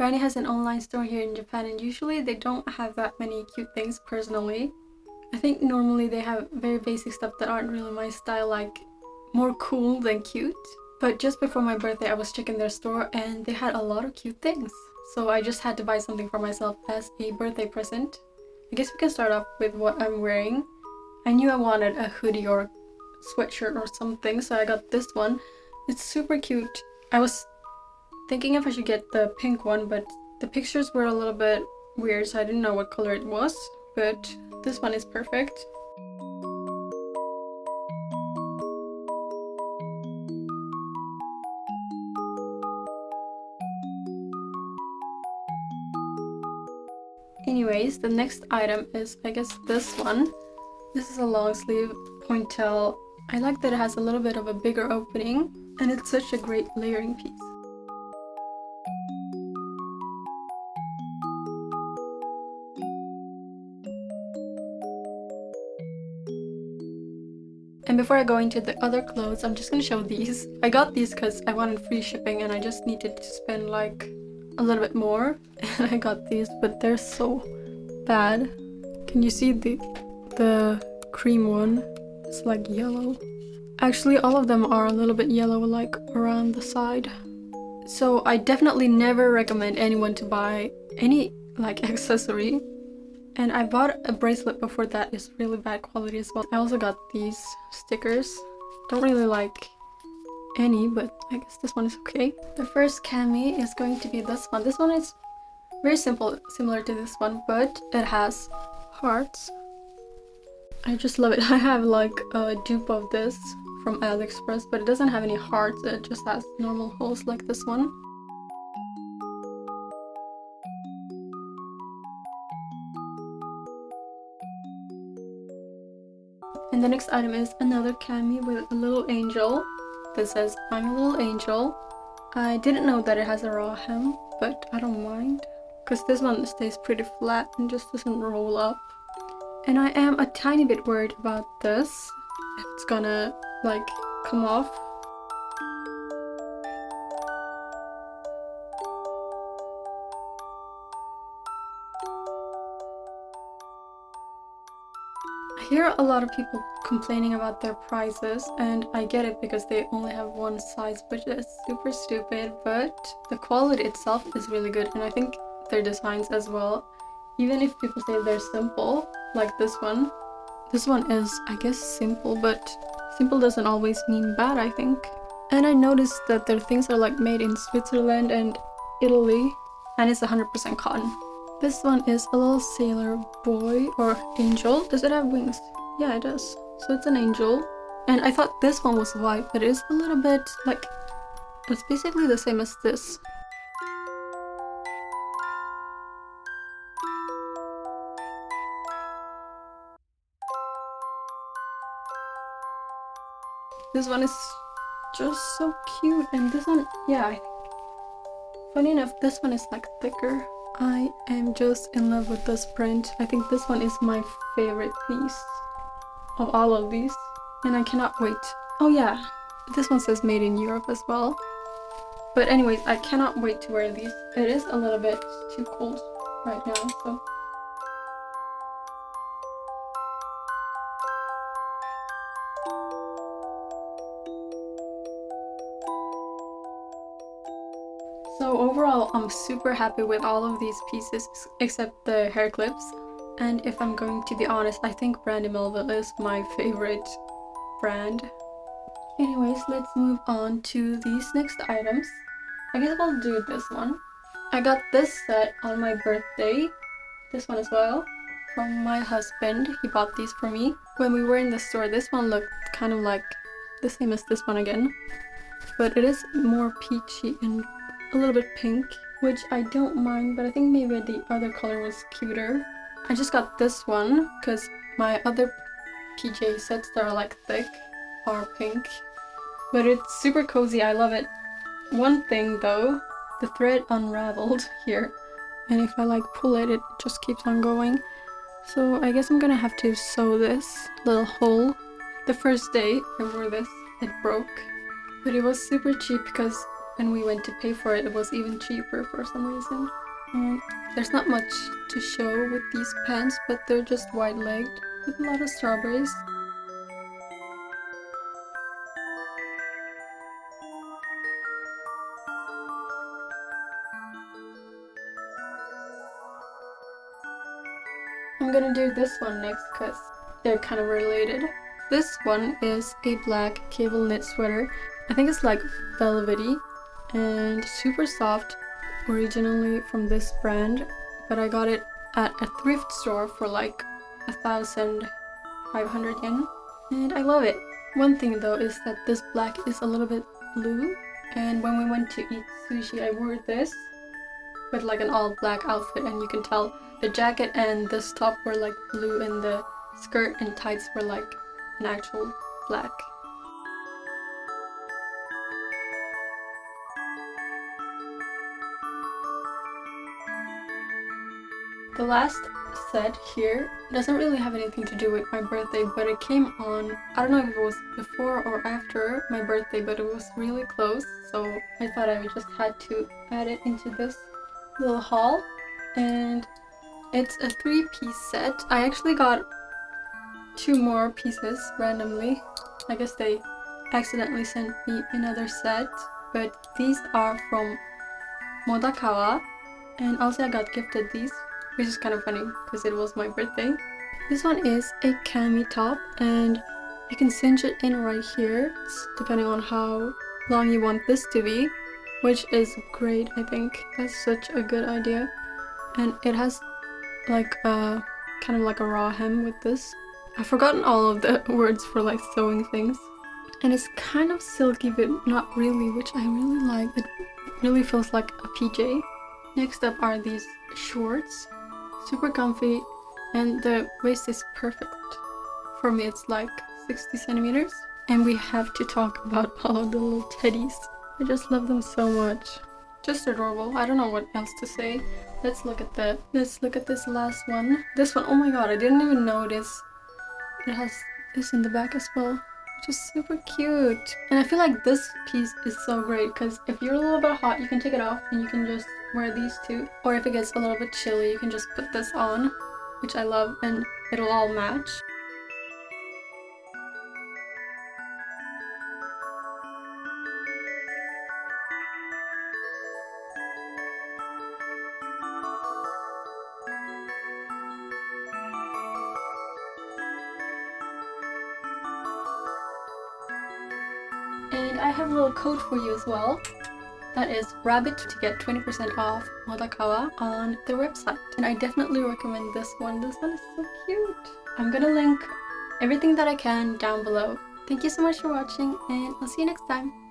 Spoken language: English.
Brandy has an online store here in Japan, and usually they don't have that many cute things personally. I think normally they have very basic stuff that aren't really my style, like more cool than cute. But just before my birthday I was checking their store and they had a lot of cute things. So I just had to buy something for myself as a birthday present. I guess we can start off with what I'm wearing. I knew I wanted a hoodie or sweatshirt or something, so I got this one. It's super cute. I was thinking if I should get the pink one, but the pictures were a little bit weird, so I didn't know what color it was, but this one is perfect. Anyways, the next item is, I guess, this one. This is a long sleeve pointel. I like that it has a little bit of a bigger opening, and it's such a great layering piece. And before I go into the other clothes, I'm just gonna show these. I got these because I wanted free shipping and I just needed to spend like a little bit more. And I got these, but they're so bad. Can you see the cream one? It's like yellow. Actually, all of them are a little bit yellow, like around the side. So I definitely never recommend anyone to buy any like accessory. And I bought a bracelet before that is really bad quality as well. I also got these stickers. Don't really like any, but I guess this one is okay. The first cami is going to be this one. This one is very simple, similar to this one, but it has hearts. I just love it. I have like a dupe of this from AliExpress, but it doesn't have any hearts. It just has normal holes like this one. And the next item is another cami with a little angel that says, "I'm a little angel." I didn't know that it has a raw hem, but I don't mind, because this one stays pretty flat and just doesn't roll up. And I am a tiny bit worried about this, if it's gonna like come off. I hear a lot of people complaining about their prices, and I get it because they only have one size, which is super stupid, but the quality itself is really good, and I think their designs as well. Even if people say they're simple, like this one. This one is, I guess, simple, but simple doesn't always mean bad, I think. And I noticed that their things are like made in Switzerland and Italy, and it's 100% cotton. This one is a little sailor boy or angel. Does it have wings? Yeah, it does. So it's an angel. And I thought this one was white, but it is a little bit like, it's basically the same as this. This one is just so cute, and this one, yeah, funny enough, this one is like thicker. I am just in love with this print. I think this one is my favorite piece of all of these, and I cannot wait. Oh yeah, this one says made in Europe as well. But anyways, I cannot wait to wear these. It is a little bit too cold right now, so. So overall, I'm super happy with all of these pieces except the hair clips. And if I'm going to be honest, I think Brandy Melville is my favorite brand. Anyways, let's move on to these next items. I guess I'll do this one. I got this set on my birthday, this one as well, from my husband. He bought these for me. When we were in the store, this one looked kind of like the same as this one again, but it is more peachy and a little bit pink, which I don't mind, but I think maybe the other color was cuter. I just got this one because my other PJ sets that are like thick are pink, but it's super cozy. I love it. One thing though, the thread unraveled here, and if I like pull it, it just keeps on going. So I guess I'm gonna have to sew this little hole. The first day I wore this, it broke, but it was super cheap because when we went to pay for it, it was even cheaper for some reason. And there's not much to show with these pants, but they're just wide-legged with a lot of strawberries. I'm gonna do this one next because they're kind of related. This one is a black cable knit sweater. I think it's like velvety and super soft, originally from this brand, but I got it at a thrift store for like 1,500 yen, and I love it. One thing though is that this black is a little bit blue, and when we went to eat sushi I wore this with like an all black outfit, and you can tell the jacket and this top were like blue and the skirt and tights were like an actual black. The last set here doesn't really have anything to do with my birthday, but it came on, I don't know if it was before or after my birthday, but it was really close, so I thought I just had to add it into this little haul. And it's a 3-piece set. I actually got 2 more pieces randomly. I guess they accidentally sent me another set, but these are from Modakawa, and also I got gifted these, which is kind of funny because it was my birthday. This one is a cami top, and you can cinch it in right here, depending on how long you want this to be, which is great, I think. That's such a good idea. And it has like a kind of like a raw hem with this. I've forgotten all of the words for like sewing things. And it's kind of silky, but not really, which I really like. It really feels like a PJ. Next up are these shorts. Super comfy, and the waist is perfect. For me it's like 60 centimeters. And we have to talk about all of the little teddies. I just love them so much. Just adorable. I don't know what else to say. Let's look at this last one. This one, oh my god, I didn't even notice. It has this in the back as well, which is super cute. And I feel like this piece is so great because if you're a little bit hot, you can take it off and you can just wear these two. Or if it gets a little bit chilly, you can just put this on, which I love, and it'll all match. And I have a little code for you as well. That is rabbit to get 20% off modakawa on their website. And I definitely recommend this one. This one is so cute. I'm gonna link everything that I can down below. Thank you so much for watching, and I'll see you next time.